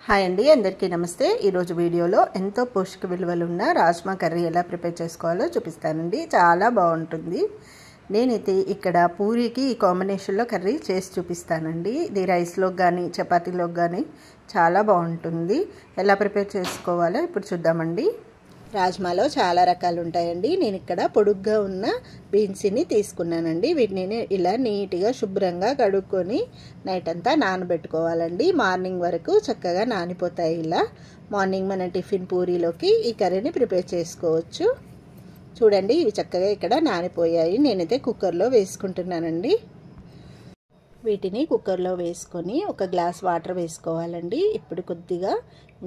Hi అండి, అందరికీ నమస్తే. ఈరోజు వీడియోలో ఎంతో పోషక విలువలు ఉన్న రాజ్మా కర్రీ ఎలా ప్రిపేర్ చేసుకోవాలో చూపిస్తానండి. చాలా బాగుంటుంది. నేనైతే ఇక్కడ పూరీకి ఈ కాంబినేషన్లో కర్రీ చేసి చూపిస్తానండి. ఇది రైస్లోకి కానీ చపాతీలోకి కానీ చాలా బాగుంటుంది. ఎలా ప్రిపేర్ చేసుకోవాలో ఇప్పుడు చూద్దామండి. రాజ్మాలో చాలా రకాలు ఉంటాయండి. నేను ఇక్కడ పొడుగ్గా ఉన్న బీన్స్ని తీసుకున్నానండి. వీటిని ఇలా నీట్గా శుభ్రంగా కడుక్కొని నైట్ అంతా నానబెట్టుకోవాలండి. మార్నింగ్ వరకు చక్కగా నానిపోతాయి. ఇలా మార్నింగ్ మన టిఫిన్ పూరీలోకి ఈ కర్రీని ప్రిపేర్ చేసుకోవచ్చు. చూడండి, ఇవి చక్కగా ఇక్కడ నానిపోయాయి. నేనైతే కుక్కర్లో వేసుకుంటున్నానండి. వీటిని కుక్కర్లో వేసుకొని ఒక గ్లాస్ వాటర్ వేసుకోవాలండి. ఇప్పుడు కొద్దిగా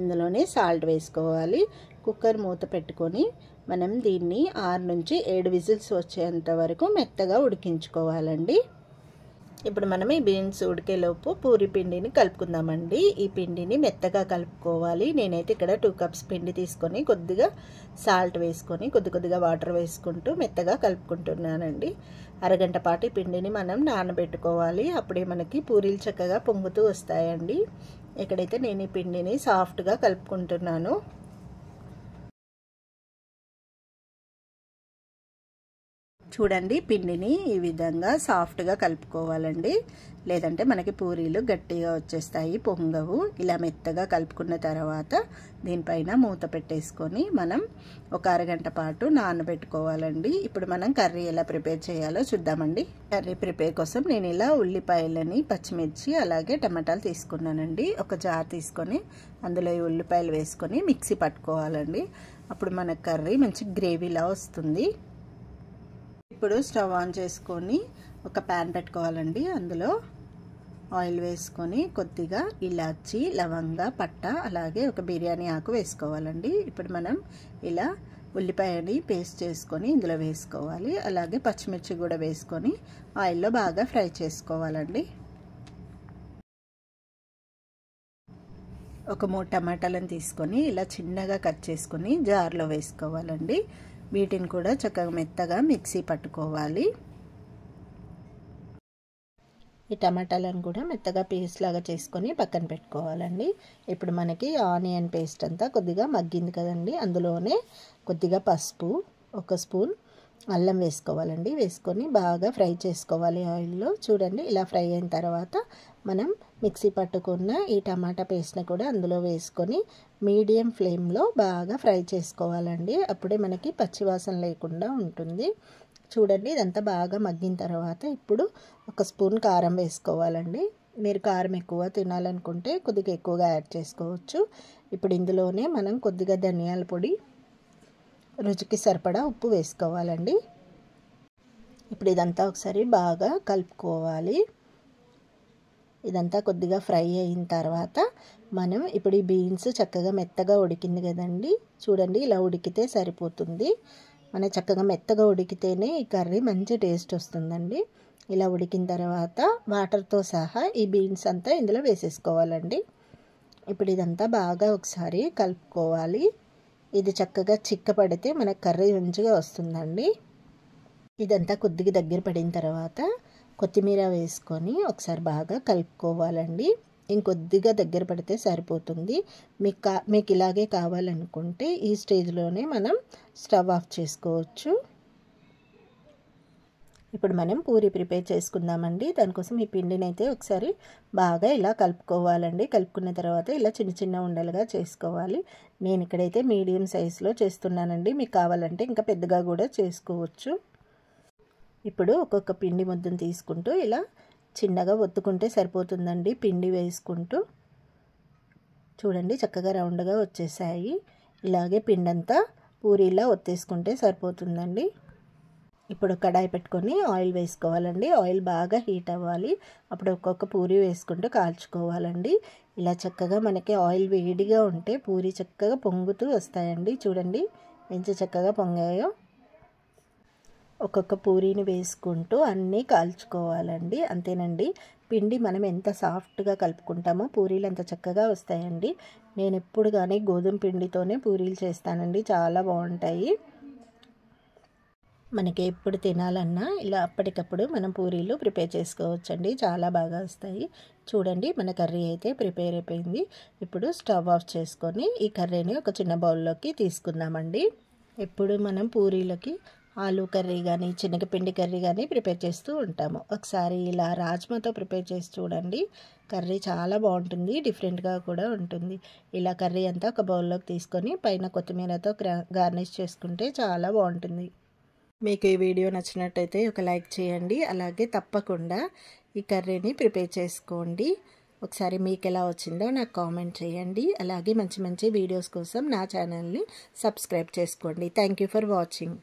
ఇందులోనే సాల్ట్ వేసుకోవాలి. కుక్కర్ మూత పెట్టుకొని మనం దీన్ని 6 నుంచి 7 విజిల్స్ వచ్చేంత వరకు మెత్తగా ఉడికించుకోవాలండి. ఇప్పుడు మనం ఈ బీన్స్ ఉడికేలోపు పూరి పిండిని కలుపుకుందామండి. ఈ పిండిని మెత్తగా కలుపుకోవాలి. నేనైతే ఇక్కడ 2 కప్స్ పిండి తీసుకొని కొద్దిగా సాల్ట్ వేసుకొని కొద్దిగా వాటర్ వేసుకుంటూ మెత్తగా కలుపుకుంటున్నానండి. అరగంట పాటు ఈ పిండిని మనం నానబెట్టుకోవాలి. అప్పుడే మనకి పూరీలు చక్కగా పొంగుతూ వస్తాయండి. ఇక్కడైతే నేను ఈ పిండిని సాఫ్ట్గా కలుపుకుంటున్నాను. చూడండి, పిండిని ఈ విధంగా సాఫ్ట్గా కలుపుకోవాలండి. లేదంటే మనకి పూరీలు గట్టిగా వచ్చేస్తాయి, పొంగవు. ఇలా మెత్తగా కలుపుకున్న తర్వాత దీనిపైన మూత పెట్టేసుకొని మనం ఒక అరగంట పాటు నానబెట్టుకోవాలండి. ఇప్పుడు మనం కర్రీ ఎలా ప్రిపేర్ చేయాలో చూద్దామండి. కర్రీ ప్రిపేర్ కోసం నేను ఇలా ఉల్లిపాయలని, పచ్చిమిర్చి అలాగే టమాటాలు తీసుకున్నానండి. ఒక జార్ తీసుకొని అందులో ఈ ఉల్లిపాయలు వేసుకొని మిక్సీ పట్టుకోవాలండి. అప్పుడు మన కర్రీ మంచి గ్రేవీలా వస్తుంది. ఇప్పుడు స్టవ్ ఆన్ చేసుకొని ఒక ప్యాన్ పెట్టుకోవాలండి. అందులో ఆయిల్ వేసుకొని కొద్దిగా ఇలాచి, లవంగ, పట్ట అలాగే ఒక బిర్యానీ ఆకు వేసుకోవాలండి. ఇప్పుడు మనం ఇలా ఉల్లిపాయని పేస్ట్ చేసుకొని ఇందులో వేసుకోవాలి. అలాగే పచ్చిమిర్చి కూడా వేసుకొని ఆయిల్లో బాగా ఫ్రై చేసుకోవాలండి. ఒక 3 టమాటాలను తీసుకొని ఇలా చిన్నగా కట్ చేసుకొని జార్లో వేసుకోవాలండి. వీటిని కూడా చక్కగా మెత్తగా మిక్సీ పట్టుకోవాలి. ఈ టమాటాలను కూడా మెత్తగా పేస్ట్ లాగా చేసుకొని పక్కన పెట్టుకోవాలండి. ఇప్పుడు మనకి ఆనియన్ పేస్ట్ అంతా కొద్దిగా మగ్గింది కదండి. అందులోనే కొద్దిగా పసుపు, 1 స్పూన్ అల్లం వేసుకోవాలండి. వేసుకొని బాగా ఫ్రై చేసుకోవాలి ఆయిల్లో. చూడండి, ఇలా ఫ్రై అయిన తర్వాత మనం మిక్సీ పట్టుకున్న ఈ టమాటా పేస్ట్ని కూడా అందులో వేసుకొని మీడియం ఫ్లేమ్లో బాగా ఫ్రై చేసుకోవాలండి. అప్పుడే మనకి పచ్చివాసన లేకుండా ఉంటుంది. చూడండి, ఇదంతా బాగా మగ్గిన తర్వాత ఇప్పుడు 1 స్పూన్ కారం వేసుకోవాలండి. మీరు కారం ఎక్కువ తినాలనుకుంటే కొద్దిగా ఎక్కువగా యాడ్ చేసుకోవచ్చు. ఇప్పుడు ఇందులోనే మనం కొద్దిగా ధనియాల పొడి, రుచికి సరిపడా ఉప్పు వేసుకోవాలండి. ఇప్పుడు ఇదంతా ఒకసారి బాగా కలుపుకోవాలి. ఇదంతా కొద్దిగా ఫ్రై అయిన తర్వాత మనం ఇప్పుడు ఈ బీన్స్ చక్కగా మెత్తగా ఉడికింది కదండి. చూడండి, ఇలా ఉడికితే సరిపోతుంది. మన చక్కగా మెత్తగా ఉడికితేనే ఈ కర్రీ మంచి టేస్ట్ వస్తుందండి. ఇలా ఉడికిన తర్వాత వాటర్తో సహా ఈ బీన్స్ అంతా ఇందులో వేసేసుకోవాలండి. ఇప్పుడు ఇదంతా బాగా ఒకసారి కలుపుకోవాలి. ఇది చక్కగా చిక్కపడితే మనకు కర్రీ మంచిగా వస్తుందండి. ఇదంతా కొద్దిగా దగ్గర పడిన తర్వాత కొత్తిమీర వేసుకొని ఒకసారి బాగా కలుపుకోవాలండి. ఇంకొద్దిగా దగ్గర పడితే సరిపోతుంది. మీకు ఇలాగే కావాలనుకుంటే ఈ స్టేజ్లోనే మనం స్టవ్ ఆఫ్ చేసుకోవచ్చు. ఇప్పుడు మనం పూరి ప్రిపేర్ చేసుకుందామండి. దానికోసం ఈ పిండిని అయితే ఒకసారి బాగా ఇలా కలుపుకోవాలండి. కలుపుకున్న తర్వాత ఇలా చిన్న చిన్న ఉండలుగా చేసుకోవాలి. నేను ఇక్కడైతే మీడియం సైజులో చేస్తున్నానండి. మీకు కావాలంటే ఇంకా పెద్దగా కూడా చేసుకోవచ్చు. ఇప్పుడు ఒక్కొక్క పిండి ముద్దను తీసుకుంటూ ఇలా చిన్నగా ఒత్తుకుంటే సరిపోతుందండి. పిండి వేసుకుంటూ చూడండి, చక్కగా రౌండ్గా వచ్చేసాయి. ఇలాగే పిండంతా పూరీలా ఒత్తేసుకుంటే సరిపోతుందండి. ఇప్పుడు కడాయి పెట్టుకొని ఆయిల్ వేసుకోవాలండి. ఆయిల్ బాగా హీట్ అవ్వాలి. అప్పుడు ఒక్కొక్క పూరి వేసుకుంటూ కాల్చుకోవాలండి. ఇలా చక్కగా మనకి ఆయిల్ వేడిగా ఉంటే పూరి చక్కగా పొంగుతూ వస్తాయండి. చూడండి ఎంత చక్కగా పొంగాయో. ఒక్కొక్క పూరీని వేసుకుంటూ అన్నీ కాల్చుకోవాలండి. అంతేనండి, పిండి మనం ఎంత సాఫ్ట్గా కలుపుకుంటామో పూరీలు అంత చక్కగా వస్తాయండి. నేను ఎప్పుడు కానీ గోధుమ పిండితోనే పూరీలు చేస్తానండి. చాలా బాగుంటాయి. మనకి ఎప్పుడు తినాలన్నా ఇలా అప్పటికప్పుడు మనం పూరీలు ప్రిపేర్ చేసుకోవచ్చండి. చాలా బాగా వస్తాయి. చూడండి మన కర్రీ అయితే ప్రిపేర్ అయిపోయింది. ఇప్పుడు స్టవ్ ఆఫ్ చేసుకొని ఈ కర్రీని ఒక చిన్న బౌల్లోకి తీసుకుందామండి. ఎప్పుడు మనం పూరీలకి ఆలు కర్రీ కానీ శనగపిండి కర్రీ కానీ ప్రిపేర్ చేస్తూ ఉంటాము. ఒకసారి ఇలా రాజ్మాతో ప్రిపేర్ చేసి చూడండి. కర్రీ చాలా బాగుంటుంది, డిఫరెంట్గా కూడా ఉంటుంది. ఇలా కర్రీ అంతా ఒక బౌల్లోకి తీసుకొని పైన కొత్తిమీరతో గార్నిష్ చేసుకుంటే చాలా బాగుంటుంది. మీకు ఈ వీడియో నచ్చినట్టయితే ఒక లైక్ చేయండి. అలాగే తప్పకుండా ఈ కర్రీని ప్రిపేర్ చేసుకోండి. ఒకసారి మీకు ఎలా వచ్చిందో నాకు కామెంట్ చేయండి. అలాగే మంచి మంచి వీడియోస్ కోసం నా ఛానల్ని సబ్స్క్రైబ్ చేసుకోండి. Thank you for watching.